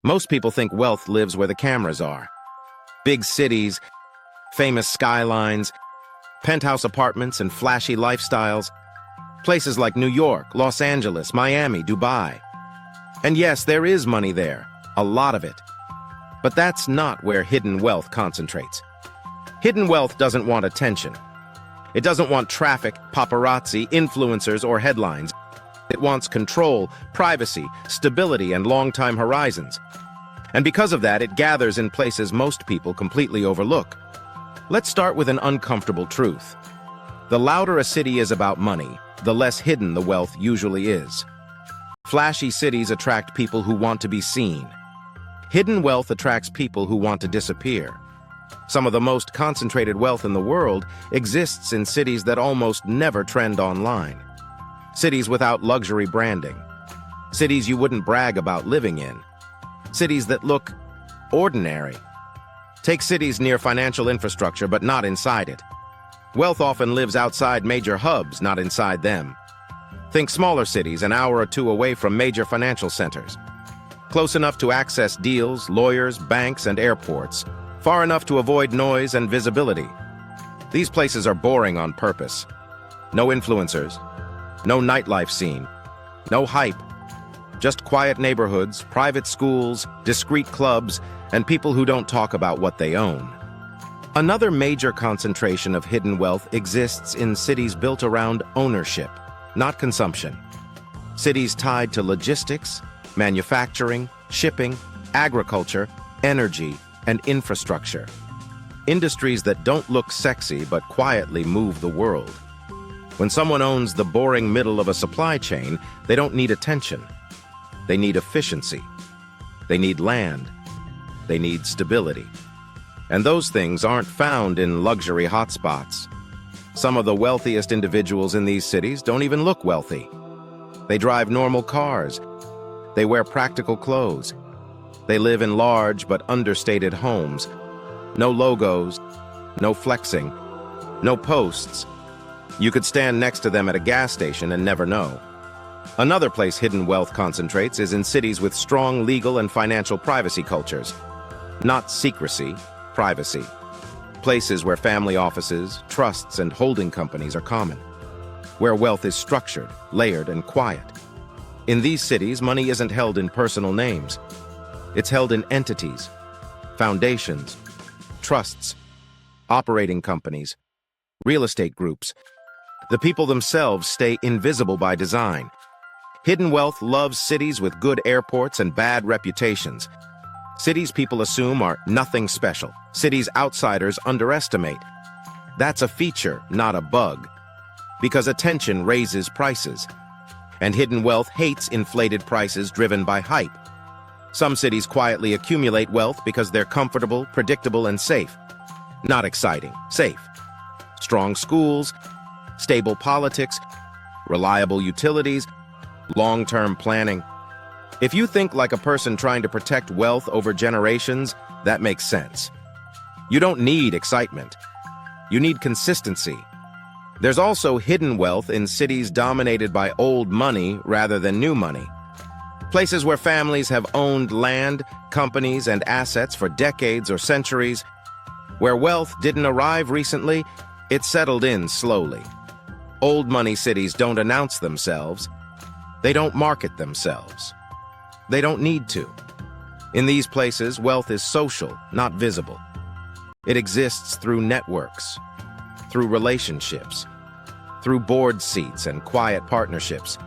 Most people think wealth lives where the cameras are. Big cities, famous skylines, penthouse apartments, and flashy lifestyles. Places like New York, Los Angeles, Miami, Dubai. And yes, there is money there, a lot of it. But that's not where hidden wealth concentrates. Hidden wealth doesn't want attention. It doesn't want traffic, paparazzi, influencers, or headlines. It wants control, privacy, stability, and long-time horizons. And because of that, it gathers in places most people completely overlook. Let's start with an uncomfortable truth. The louder a city is about money, the less hidden the wealth usually is. Flashy cities attract people who want to be seen. Hidden wealth attracts people who want to disappear. Some of the most concentrated wealth in the world exists in cities that almost never trend online. Cities without luxury branding. Cities you wouldn't brag about living in. Cities that look ordinary. Take cities near financial infrastructure, but not inside it. Wealth often lives outside major hubs, not inside them. Think smaller cities an hour or two away from major financial centers. Close enough to access deals, lawyers, banks, and airports. Far enough to avoid noise and visibility. These places are boring on purpose. No influencers. No nightlife scene. No hype. Just quiet neighborhoods, private schools, discreet clubs, and people who don't talk about what they own. Another major concentration of hidden wealth exists in cities built around ownership, not consumption. Cities tied to logistics, manufacturing, shipping, agriculture, energy, and infrastructure. Industries that don't look sexy but quietly move the world. When someone owns the boring middle of a supply chain, they don't need attention. They need efficiency. They need land. They need stability. And those things aren't found in luxury hotspots. Some of the wealthiest individuals in these cities don't even look wealthy. They drive normal cars. They wear practical clothes. They live in large but understated homes. No logos, no flexing, no posts. You could stand next to them at a gas station and never know. Another place hidden wealth concentrates is in cities with strong legal and financial privacy cultures. Not secrecy, privacy. Places where family offices, trusts, and holding companies are common. Where wealth is structured, layered, and quiet. In these cities, money isn't held in personal names. It's held in entities, foundations, trusts, operating companies, real estate groups. The people themselves stay invisible by design. Hidden wealth loves cities with good airports and bad reputations. Cities people assume are nothing special. Cities outsiders underestimate. That's a feature, not a bug. Because attention raises prices. And hidden wealth hates inflated prices driven by hype. Some cities quietly accumulate wealth because they're comfortable, predictable, and safe. Not exciting, safe. Strong schools, stable politics, reliable utilities, long-term planning. If you think like a person trying to protect wealth over generations, that makes sense. You don't need excitement. You need consistency. There's also hidden wealth in cities dominated by old money rather than new money. Places where families have owned land, companies, and assets for decades or centuries. Where wealth didn't arrive recently, it settled in slowly. Old money cities don't announce themselves. They don't market themselves. They don't need to. In these places, wealth is social, not visible. It exists through networks, through relationships, through board seats and quiet partnerships.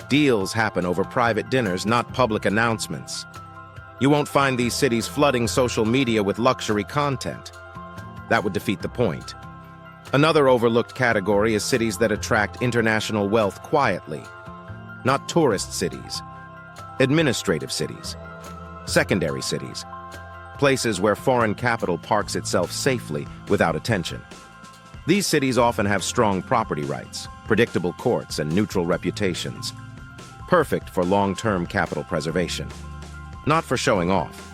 Deals happen over private dinners, not public announcements. You won't find these cities flooding social media with luxury content. That would defeat the point. Another overlooked category is cities that attract international wealth quietly. Not tourist cities. Administrative cities. Secondary cities. Places where foreign capital parks itself safely without attention. These cities often have strong property rights, predictable courts, and neutral reputations. Perfect for long-term capital preservation. Not for showing off.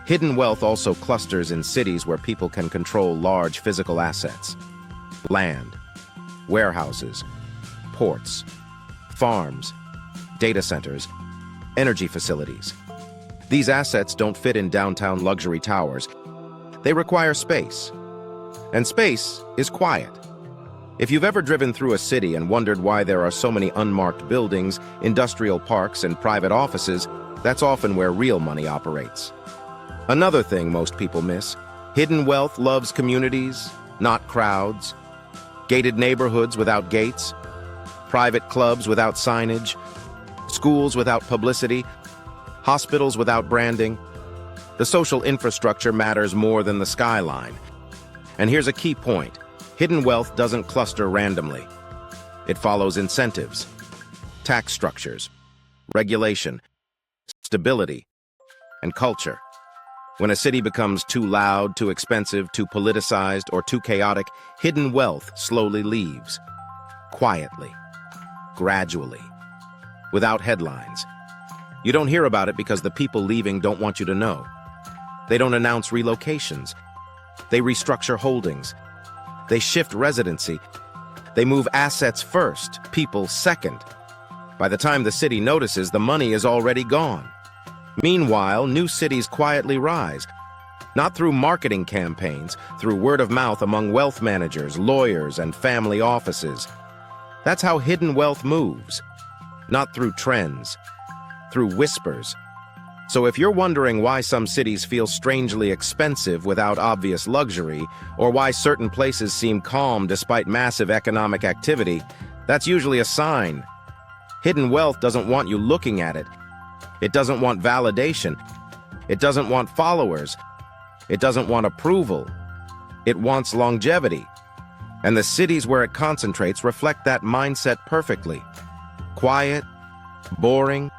Hidden wealth also clusters in cities where people can control large physical assets. Land, warehouses, ports, farms, data centers, energy facilities. These assets don't fit in downtown luxury towers. They require space. And space is quiet. If you've ever driven through a city and wondered why there are so many unmarked buildings, industrial parks, and private offices, that's often where real money operates. Another thing most people miss: hidden wealth loves communities, not crowds. Gated neighborhoods without gates, private clubs without signage, schools without publicity, hospitals without branding. The social infrastructure matters more than the skyline. And here's a key point: hidden wealth doesn't cluster randomly. It follows incentives, tax structures, regulation, stability, and culture. When a city becomes too loud, too expensive, too politicized, or too chaotic, hidden wealth slowly leaves. Quietly. Gradually. Without headlines. You don't hear about it because the people leaving don't want you to know. They don't announce relocations. They restructure holdings. They shift residency. They move assets first, people second. By the time the city notices, the money is already gone. Meanwhile, new cities quietly rise, not through marketing campaigns, through word of mouth among wealth managers, lawyers, and family offices. That's how hidden wealth moves, not through trends, through whispers. So if you're wondering why some cities feel strangely expensive without obvious luxury, or why certain places seem calm despite massive economic activity, that's usually a sign. Hidden wealth doesn't want you looking at it. It doesn't want validation. It doesn't want followers. It doesn't want approval. It wants longevity. And the cities where it concentrates reflect that mindset perfectly. Quiet, boring,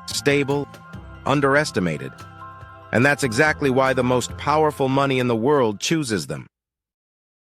stable, underestimated. And that's exactly why the most powerful money in the world chooses them.